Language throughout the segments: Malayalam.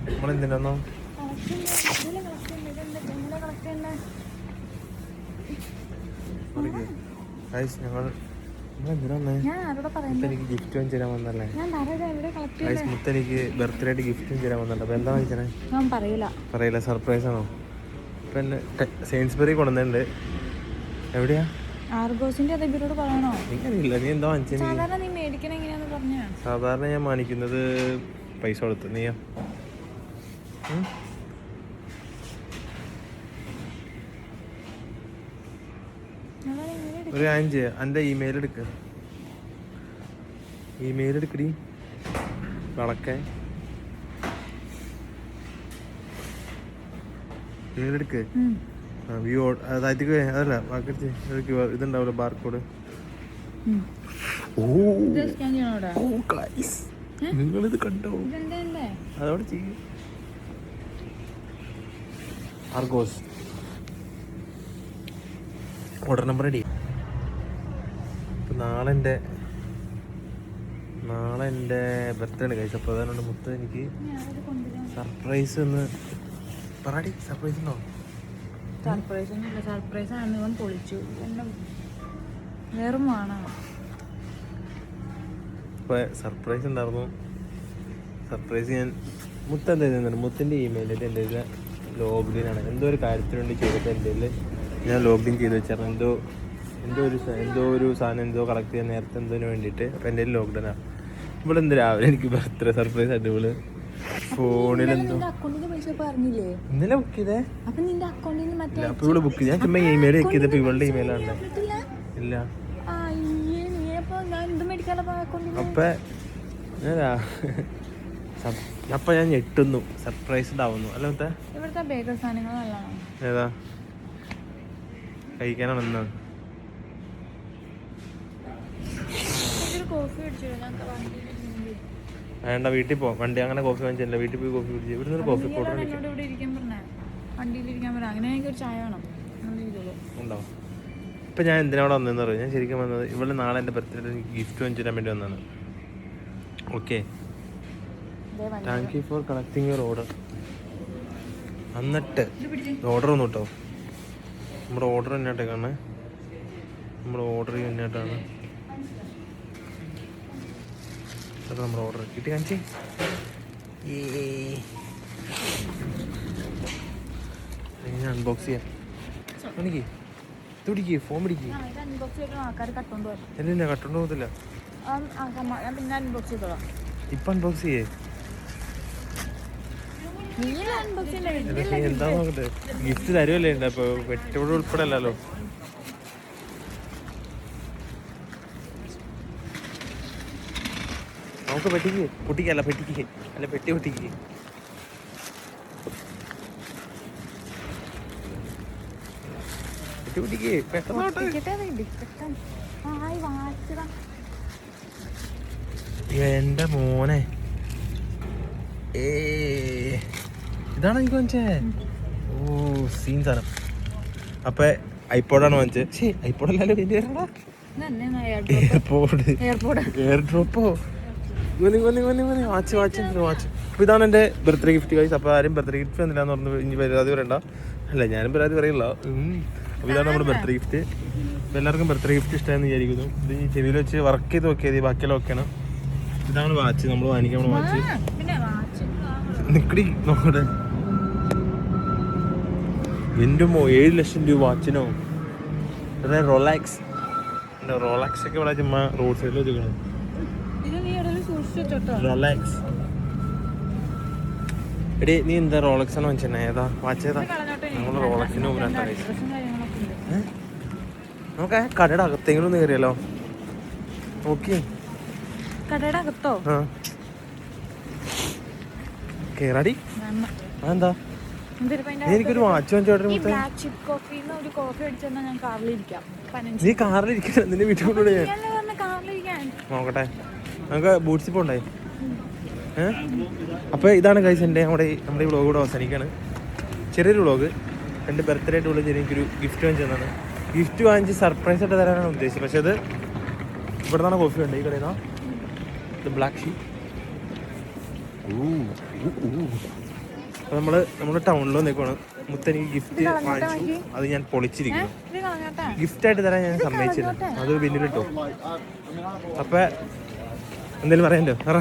നമ്മളെന്തിനാന്നോ ഞങ്ങൾ എനിക്ക് ഗിഫ്റ്റ് വാങ്ങിച്ചു തരാൻ വന്നല്ലേ മുത്തെനിക്ക് ബർത്ത്ഡേ ആയിട്ട് ഗിഫ്റ്റ് വാങ്ങിച്ചു തരാൻ വന്നിട്ടുണ്ട്. അപ്പൊ എന്താ വാങ്ങിച്ചേ? പറയില്ല, സർപ്രൈസ് ആണോ? ഇപ്പൊ എന്നെ സെയിൻസ്ബറി കൊണ്ടുവന്നിട്ടുണ്ട്. എവിടെയാ? ഇല്ല, നീ എന്താ വാങ്ങിച്ചത്? സാധാരണ ഞാൻ വാങ്ങിക്കുന്നത് പൈസ കൊടുത്ത്. നീയാ? ഒരു കാര്യം ചെയ്യാം, എൻ്റെ ഇമെയിൽ എടുക്കടി വളക്കെ. ഇമെയിൽ എടുക്ക്. അതല്ല ഇതുണ്ടാവില്ല, ബാർകോഡ്. നിങ്ങളിത് കണ്ടോ? അതോടെ ചെയ്യും. Argos order number ready. ഇപ്പം നാളെ എൻ്റെ ബർത്ത്ഡേ ഉണ്ട് കഴിച്ചു. അപ്പോൾ അതുകൊണ്ട് മുത്ത് എനിക്ക് സർപ്രൈസ് ഒന്ന് പറയാടി. സർപ്രൈസ് ഉണ്ടോ? സർപ്രൈസ് ആണ്, പൊളിച്ചു. വേറും വേണം. ഇപ്പോൾ സർപ്രൈസ് ഉണ്ടായിരുന്നു. സർപ്രൈസ് ഞാൻ മുത്തിൻ്റെ ഇമെയിൽ എൻ്റെ ലോഗിനാണ്. എന്തോ ഒരു കാര്യത്തിന് വേണ്ടി ചെയ്തിട്ട് എൻ്റെ ഞാൻ ലോഗിൻ ചെയ്ത് വെച്ചായിരുന്നു. എന്തോ ഒരു സാധനം എന്തോ കളക്ട് ചെയ്യാൻ നേരത്തെ എന്തോന് വേണ്ടിയിട്ട്. അപ്പം എൻ്റെ ലോക്ക്ഡൗണാണ്. ഇവിടെ എന്ത് രാവിലെ എനിക്ക് ബർത്ത്ഡേ സർപ്രൈസ് ആയിട്ട് ഇവള് ഫോണിൽ എന്തോ ഇന്നലെ ബുക്ക് ചെയ്തേ. അപ്പൊ ഇവിടെ ബുക്ക് ചെയ്ത് ഞാൻ ചുമ്മാ ഇമെയിൽ ചെക്ക് ചെയ്തപ്പോ ഇവളുടെ ഇമെയിലാണ്. ഇല്ല അപ്പൊ ഞാൻ ഞെട്ടുന്നു, സർപ്രൈസ്ഡ് ആവുന്നു. അല്ല മറ്റേ ഏതാ കഴിക്കാനാണ് എന്നാ? വേണ്ട, വീട്ടിൽ പോ. വണ്ടി അങ്ങനെ കോഫി വാങ്ങിച്ചില്ല, വീട്ടിൽ പോയി കോഫി കുടിച്ചു. ഇവിടെ നിന്ന് കോഫി പൗഡർ ഉണ്ടോ? ഇപ്പൊ ഞാൻ എന്തിനാ വന്നതെന്ന് പറയും. ഞാൻ ശരിക്കും വന്നത് ഇവിടെ നാളെ എൻ്റെ ബർത്ത്ഡേ എനിക്ക് ഗിഫ്റ്റ് വാങ്ങിച്ചു തരാൻ വേണ്ടി വന്നതാണ്. Okay, thank you for collecting your order. എന്നിട്ട് ഓർഡർ ഒന്നും കേട്ടോ, നമ്മുടെ ഓർഡർ തന്നെയായിട്ടേക്കാണ്. നമ്മുടെ ഓർഡർ തന്നെയായിട്ടാണ്. അതൊക്കെ നമ്മുടെ ഓർഡർ കിട്ടി. കാണിച്ചേ. ഞാൻ അൺബോക്സ് ചെയ്യാം. എനിക്ക് തുടിക്ക്, ഫോൺ പിടിക്ക്. ഇല്ല, കട്ടോണ്ട് പോകത്തില്ല. ഇപ്പൊ അൺബോക്സ് ചെയ്യേ. എന്താ നോക്കട്ടെ, ഗിഫ്റ്റ് തരുമല്ലേ ഉണ്ട്. അപ്പൊ പെട്ടോട് ഉൾപ്പെടെ അല്ലല്ലോ. നമുക്ക് പൊട്ടിക്കല്ല പെട്ടി പൊട്ടിക്ക്. എന്റെ മോനെ, ഇതാണ് എനിക്ക് വാങ്ങിച്ചേ. ഓ സീൻ സാധനം. അപ്പൊ ഐപോഡാണ് വാങ്ങിച്ചത്. ശരി, ഐപോഡല്ലോ വലിയ എയർഡ്രോപ്പോ. വാച്ച്. അപ്പൊ ഇതാണ് എന്റെ ബർത്ത്ഡേ ഗിഫ്റ്റ് കഴിച്ചു. അപ്പൊ ആരും ബർത്ത്ഡേ ഗിഫ്റ്റ് വന്നില്ലാന്ന് പറഞ്ഞു ഇനി പരാതി പറയണ്ട. അല്ല, ഞാനും പരാതി പറയില്ല. അപ്പൊ ഇതാണ് നമ്മുടെ ബർത്ത്ഡേ ഗിഫ്റ്റ്. അപ്പൊ എല്ലാവർക്കും ബർത്ത്ഡേ ഗിഫ്റ്റ് ഇഷ്ടമായെന്ന് വിചാരിക്കുന്നു. ഇത് ഈ ചെവിയിൽ വെച്ച് വർക്ക് ചെയ്ത് നോക്കിയത് ബാക്കിയെല്ലാം ഓക്കെയാണ്. ഇതാണ് വാച്ച് നമ്മൾ വാങ്ങിക്കാൻ വാച്ച്. നിക്കടി നോക്കട്ടെ. എൻ്റെ 7 ലക്ഷം രൂപ വാച്ചിനോ? റോളാക്സ് ഒക്കെ ഇവിടെ ചുമ്മാ റോഡ് സൈഡിൽ വെച്ചിരിക്കണം. റോളാക്സ്. എടി നീ എന്താ റോളക്സ് ആണ് വാങ്ങിച്ചേ? ഏതാ വാച്ച്? ഏതാ? നമ്മൾ റോളക്സിന് മുമ്പിലാണ്. നമുക്ക് കടയുടെ അകത്തെങ്കിലും ഒന്ന് കയറിയല്ലോ. നോക്കി കടയുടെ അകത്തോ? കേറാടി. അതെന്താ? എനിക്കൊരു വാച്ച് വാങ്ങിച്ചോട്ടെ. നീ കാറിലിരിക്കണം, നിന്റെ വീട്ടിൽ കൊണ്ടുപോയി. നോക്കട്ടെ, നമുക്ക് ബൂട്ട്സിൽ പോണ്ടേ? അപ്പോൾ ഇതാണ് ഗൈസ് എൻ്റെ നമ്മുടെ ഈ വ്ളോഗ് കൂടെ അവസാനിക്കുകയാണ്. ചെറിയൊരു വ്ളോഗ്. എൻ്റെ ബർത്ത്ഡേ ആയിട്ട് വിളിച്ച് എനിക്കൊരു ഗിഫ്റ്റ് വാങ്ങിച്ചതാണ്. ഗിഫ്റ്റ് വാങ്ങിച്ച് സർപ്രൈസ് ആയിട്ട് തരാനാണ് ഉദ്ദേശിച്ചത്. പക്ഷേ അത് ഇവിടെ നിന്നാണ് കോഫി ഉണ്ട്, ഈ കടയിൽ നിന്നാണ്. The black sheep. അപ്പോൾ നമ്മൾ ടൗണിൽ വന്നേക്കാണ്. മുത്തെനിക്ക് ഗിഫ്റ്റ് വാങ്ങിച്ചു. അത് ഞാൻ പൊളിച്ചിരിക്കുന്നു. ഗിഫ്റ്റായിട്ട് തരാൻ ഞാൻ സമ്മതിച്ചില്ല. അത് പിന്നീട് കിട്ടോ. അപ്പം എന്തെങ്കിലും പറയണ്ടോ? പറ.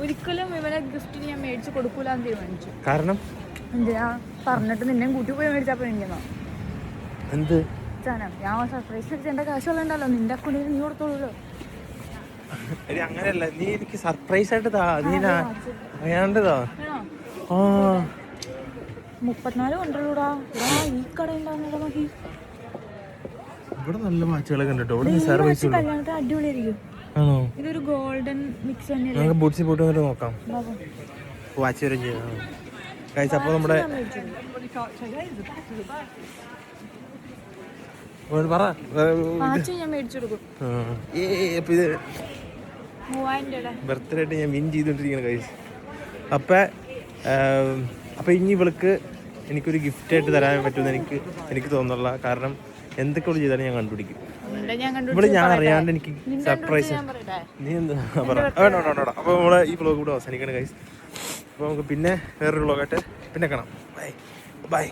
ഒരിക്കലും ഇവനെ ഗിഫ്റ്റ് ഞാൻ മേടിച്ച് കൊടുക്കൂലെന്ന് തീരുമാനിച്ചു. കാരണം എന്തിനാ പറഞ്ഞിട്ട് നിന്നെ കൂട്ടി പോയി മേടിച്ചപ്പോൾ എനിക്കെന്നോ എന്ത് ഞാൻ സർപ്രൈസ് അടിച്ചെൻ്റെ കാശുള്ളണ്ടല്ലോ നിന്റെ അക്കൗണ്ടിൽ നീ കൊടുത്തോളൂല്ലോ. അങ്ങനെയല്ല, നീ എനിക്ക് സർപ്രൈസ് ആയിട്ട് താ. നീ അറിയാണ്ടതാ. ആ 34 കൊണ്ടുള്ളൂടാ. ഈ കട ഉണ്ടാവുന്നതാ മതി. ഇവിടെ നല്ല വാച്ചുകളൊക്കെ ഉണ്ട് കേട്ടോ. ഇവിടെ നിസ്സാര പൈസ കല്യാണത്തിന് അടിപൊളിയായിരിക്കും. ആണോ? ഇതൊരു ഗോൾഡൻ മിക്സ് തന്നെ. നമുക്ക് ബൂട്ട്സിൽ പോയിട്ട് വന്നിട്ട് നോക്കാം. വാച്ച് വരും ചെയ്യാം കഴിച്ച. അപ്പോൾ നമ്മുടെ പറ ഞാൻ മേടിച്ചു കൊടുക്കും. അപ്പൊ ഇത് 3000 ബർത്ത്ഡേ ആയിട്ട് ഞാൻ വിൻ ചെയ്തോണ്ടിരിക്കുന്ന കഴിച്ച്. അപ്പൊ ഇനി ഇവൾക്ക് എനിക്കൊരു ഗിഫ്റ്റ് ആയിട്ട് തരാൻ പറ്റുമെന്ന് എനിക്ക് തോന്നുന്നില്ല. കാരണം എന്തൊക്കെ ചെയ്താലും ഞാൻ കണ്ടുപിടിക്കും. ഇവിടെ ഞാൻ അറിയാണ്ട് എനിക്ക് സർപ്രൈസ്. നീ എന്താ പറ. വേണ്ട. അപ്പോൾ നമ്മളെ ഈ വ്ളോഗ് കൂടെ അവസാനിക്കണം ഗൈസ്. അപ്പോൾ നമുക്ക് പിന്നെ വേറൊരു വ്ളോഗായിട്ട് പിന്നെ കാണാം. ബൈ.